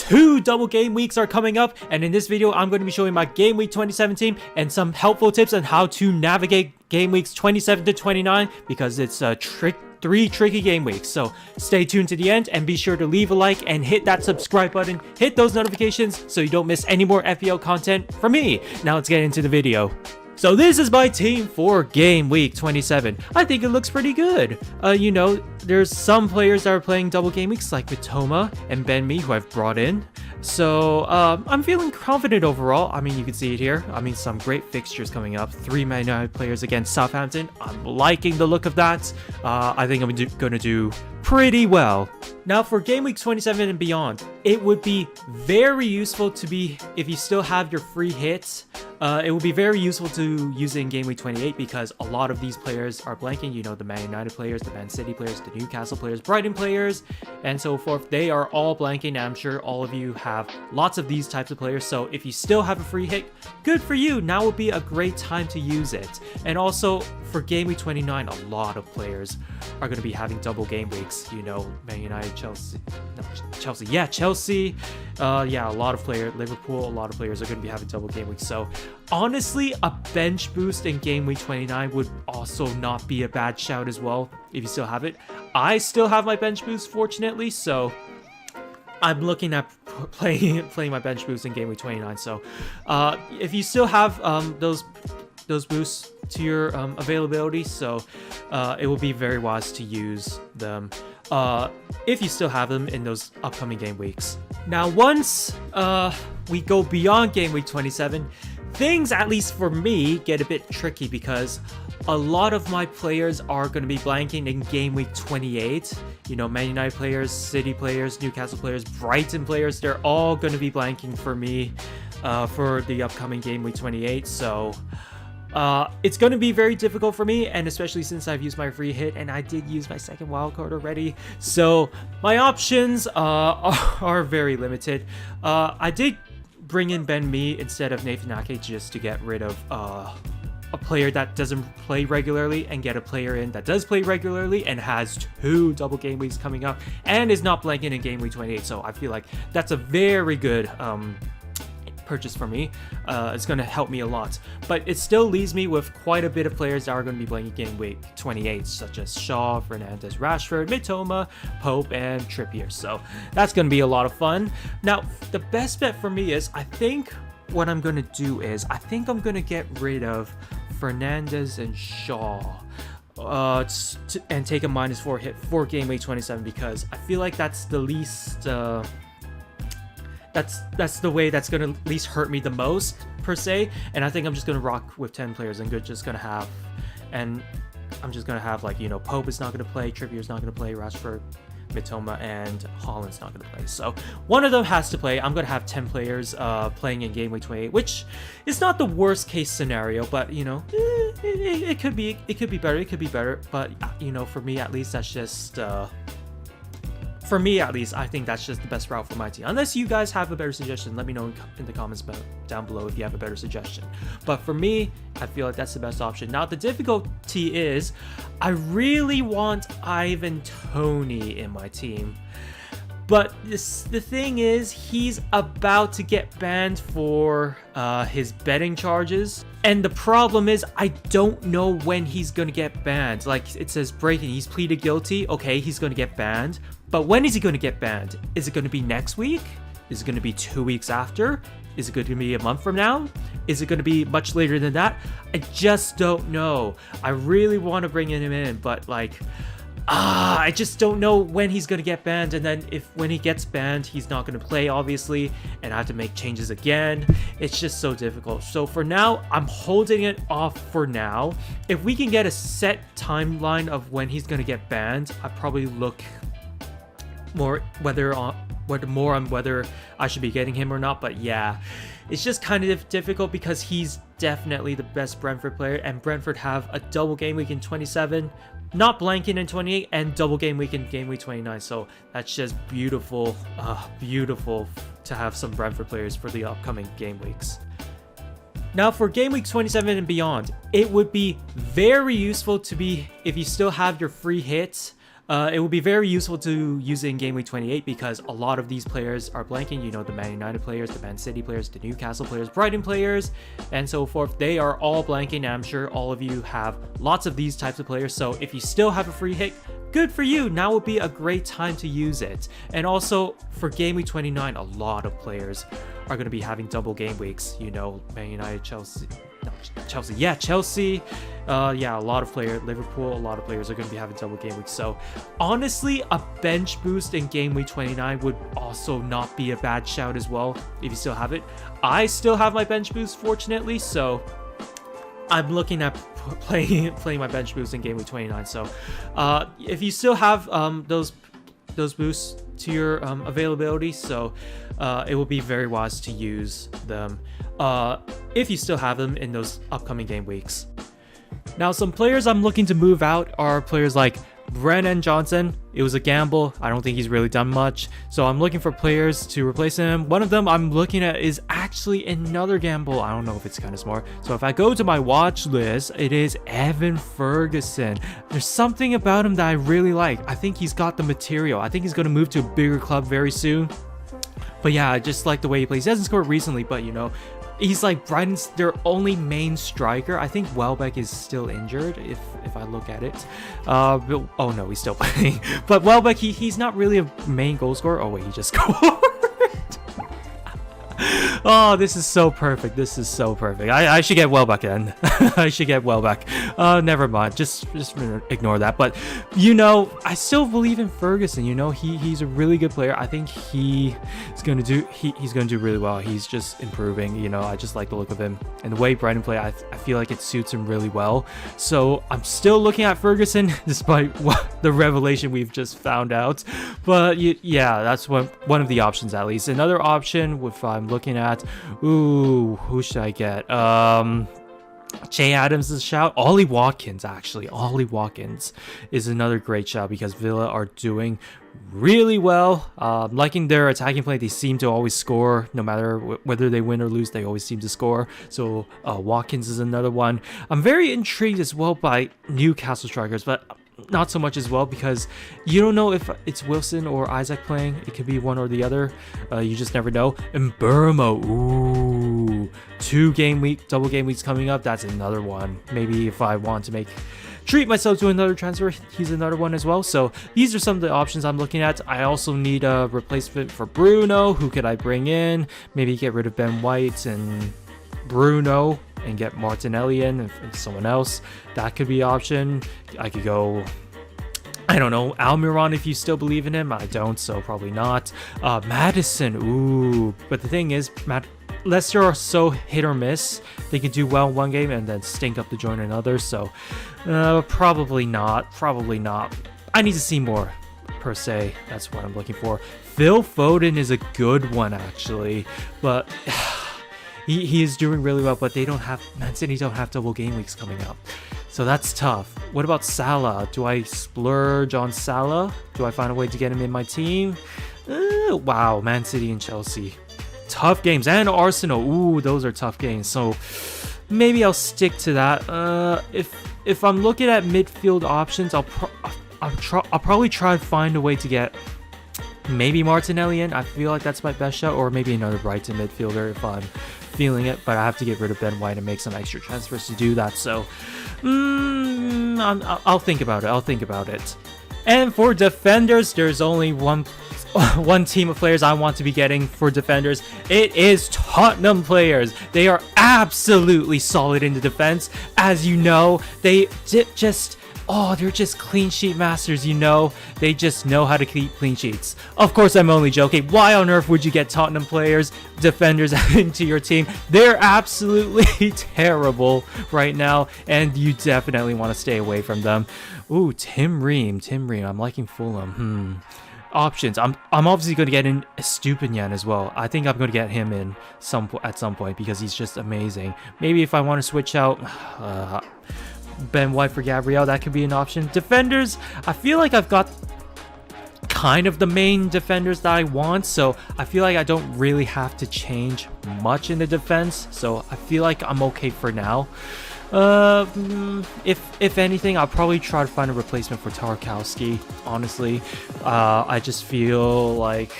2 double game weeks are coming up, and in this video I'm going to be showing my game week 2017 and some helpful tips on how to navigate game weeks 27 to 29 because it's three tricky game weeks. So stay tuned to the end and be sure to leave a like and hit that subscribe button, hit those notifications so you don't miss any more FPL content from me. Now let's get into the video. So this is my team for game week 27. I think it looks pretty good. You know, there's some players that are playing double game weeks like Mitoma and Ben Mee who I've brought in. So I'm feeling confident overall. I mean, you can see it here. I mean, some great fixtures coming up. 3 Man United players against Southampton. I'm liking the look of that. I think I'm going to do pretty well. Now for game week 27 and beyond, it would be very useful to be, if you still have your free hits, it would be very useful to use it in game week 28 because a lot of these players are blanking. You know, the Man United players, the Man City players, the Newcastle players, Brighton players, and so forth. They are all blanking. I'm sure all of you have lots of these types of players. So if you still have a free hit, good for you. Now would be a great time to use it. And also for game week 29, a lot of players are going to be having double game weeks. You know, Man United, Chelsea. Yeah, a lot of players, Liverpool, a lot of players are going to be having double game weeks. So honestly, a bench boost in game week 29 would also not be a bad shout as well if you still have it. I still have my bench boost, fortunately, so I'm looking at playing my bench boost in game week 29. So if you still have those boosts to your availability, so it will be very wise to use them if you still have them in those upcoming game weeks. Now once we go beyond game week 27, things, at least for me, get a bit tricky because a lot of my players are going to be blanking in game week 28. You know, Man United players, City players, Newcastle players, Brighton players, they're all going to be blanking for me for the upcoming game week 28. So it's going to be very difficult for me, and especially since I've used my free hit and I did use my second wildcard already. So my options are very limited. I did bring in Ben Mee instead of Nathan Ake just to get rid of a player that doesn't play regularly and get a player in that does play regularly and has 2 double game weeks coming up and is not blanking in game week 28. So I feel like that's a very good purchase for me. It's going to help me a lot, but it still leaves me with quite a bit of players that are going to be blanking game week 28, such as Shaw, Fernandes, Rashford, Mitoma, Pope, and Trippier. So that's going to be a lot of fun. Now the best bet for me is, I think what I'm going to do is, I think I'm going to get rid of Fernandes and Shaw and take a -4 hit for game week 27 because I feel like that's the least that's the way that's going to at least hurt me the most, per se. And I think I'm just going to rock with 10 players and I'm just going to have, like, you know, Pope is not going to play, Trippier's not going to play, Rashford, Mitoma, and Haaland's not going to play. So one of them has to play. I'm going to have 10 players playing in game week 28, which is not the worst case scenario, but you know, it could be better. But you know, for me at least, that's just I think that's just the best route for my team. Unless you guys have a better suggestion, let me know in the comments down below if you have a better suggestion. But for me, I feel like that's the best option. Now, the difficulty is, I really want Ivan Toney in my team. But the thing is, he's about to get banned for his betting charges. And the problem is, I don't know when he's going to get banned. Like, it says breaking, he's pleaded guilty. Okay, he's going to get banned. But when is he going to get banned? Is it going to be next week? Is it going to be 2 weeks after? Is it going to be a month from now? Is it going to be much later than that? I just don't know. I really want to bring him in, but like, I just don't know when he's going to get banned. And then when he gets banned, he's not going to play, obviously, and I have to make changes again. It's just so difficult. So for now, I'm holding it off for now. If we can get a set timeline of when he's going to get banned, I probably look more on whether I should be getting him or not. But yeah, it's just kind of difficult because he's definitely the best Brentford player, and Brentford have a double game week in 27, not blanking in 28, and double game week in game week 29. So that's just beautiful, beautiful to have some Brentford players for the upcoming game weeks. Now for game week 27 and beyond, it would be very useful to be, if you still have your free hits, It will be very useful to use it in Game Week 28 because a lot of these players are blanking. You know, the Man United players, the Man City players, the Newcastle players, Brighton players, and so forth. They are all blanking, and I'm sure all of you have lots of these types of players. So if you still have a free hit, good for you. Now would be a great time to use it. And also for Game Week 29, a lot of players are going to be having double game weeks. You know, Man United, Chelsea. Yeah, a lot of players, Liverpool, a lot of players are going to be having double game weeks. So honestly, a bench boost in Game Week 29 would also not be a bad shout as well, if you still have it. I still have my bench boost, fortunately, so I'm looking at playing my bench boost in Game Week 29. So if you still have those boosts to your availability, so it will be very wise to use them if you still have them in those upcoming game weeks. Now, some players I'm looking to move out are players like Brennan Johnson. It was a gamble. I don't think he's really done much, so I'm looking for players to replace him. One of them I'm looking at is actually another gamble. I don't know if it's kind of smart. So if I go to my watch list, it is Evan Ferguson. There's something about him that I really like. I think he's got the material. I think he's going to move to a bigger club very soon. But yeah, I just like the way he plays. He hasn't scored recently, but you know, he's like Brighton's their only main striker. I think Welbeck is still injured if I look at it. But, oh no, he's still playing. But Welbeck, he's not really a main goal scorer. Oh wait, he just scored. Oh, this is so perfect. This is so perfect. I should get Welbeck then. I should get Welbeck. Never mind. Just ignore that. But you know, I still believe in Ferguson. You know, he's a really good player. I think he's gonna do really well. He's just improving. You know, I just like the look of him and the way Brighton play. I feel like it suits him really well. So I'm still looking at Ferguson despite the revelation we've just found out. But yeah, that's one of the options at least. Another option, if I'm looking at, who should I get? Jay Adams is a shout. Ollie Watkins, actually. Ollie Watkins is another great shout because Villa are doing really well. Liking their attacking play. They seem to always score. No matter whether they win or lose, they always seem to score. So Watkins is another one. I'm very intrigued as well by Newcastle strikers, but not so much as well because you don't know if it's Wilson or Isaac playing. It could be one or the other. You just never know. And Burmo, ooh, double game weeks coming up. That's another one. Maybe if I want to treat myself to another transfer, he's another one as well. So these are some of the options I'm looking at. I also need a replacement for Bruno. Who could I bring in? Maybe get rid of Ben White and Bruno and get Martinelli in and someone else. That could be an option. I could go, I don't know, Almiron if you still believe in him. I don't, so probably not. Madison, ooh. But the thing is, Leicester are so hit or miss. They can do well in one game and then stink up the joint in another. So probably not. I need to see more, per se. That's what I'm looking for. Phil Foden is a good one, actually. But he is doing really well, but Man City don't have double game weeks coming up. So that's tough. What about Salah? Do I splurge on Salah? Do I find a way to get him in my team? Wow, Man City and Chelsea. Tough games. And Arsenal. Ooh, those are tough games. So maybe I'll stick to that. If I'm looking at midfield options, I'll probably try to find a way to get maybe Martinelli in. I feel like that's my best shot, or maybe another Brighton midfielder if I'm feeling it, but I have to get rid of Ben White and make some extra transfers to do that. So I'll think about it. And for defenders, there's only one team of players I want to be getting for defenders. It is Tottenham players. They are absolutely solid in the defense. As you know, they're just clean sheet masters, you know. They just know how to keep clean sheets. Of course, I'm only joking. Why on earth would you get Tottenham players, defenders into your team? They're absolutely terrible right now, and you definitely want to stay away from them. Ooh, Tim Ream. I'm liking Fulham. Options. I'm obviously going to get in Estupiñán as well. I think I'm going to get him in at some point because he's just amazing. Maybe if I want to switch out Ben White for Gabriel, that could be an option. Defenders, I feel like I've got kind of the main defenders that I want, so I feel like I don't really have to change much in the defense, so I feel like I'm okay for now. If anything, I'll probably try to find a replacement for Tarkowski. Honestly, I just feel like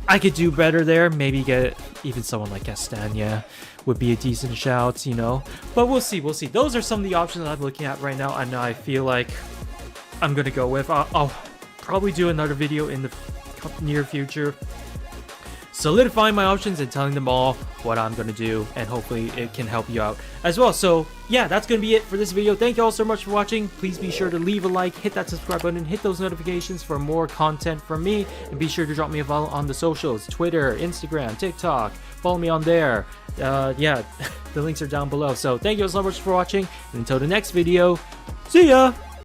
I could do better there. Maybe get even someone like Castagna would be a decent shout, you know. But we'll see. We'll see. Those are some of the options that I'm looking at right now, and I feel like I'm gonna go with. I'll probably do another video in the near future, solidifying my options and telling them all what I'm gonna do, and hopefully it can help you out as well. So yeah, that's gonna be it for this video. Thank you all so much for watching. Please be sure to leave a like, hit that subscribe button, hit those notifications for more content from me, and be sure to drop me a follow on the socials: Twitter, Instagram, TikTok. Follow me on there. Yeah, the links are down below. So thank you all so much for watching, and until the next video, see ya.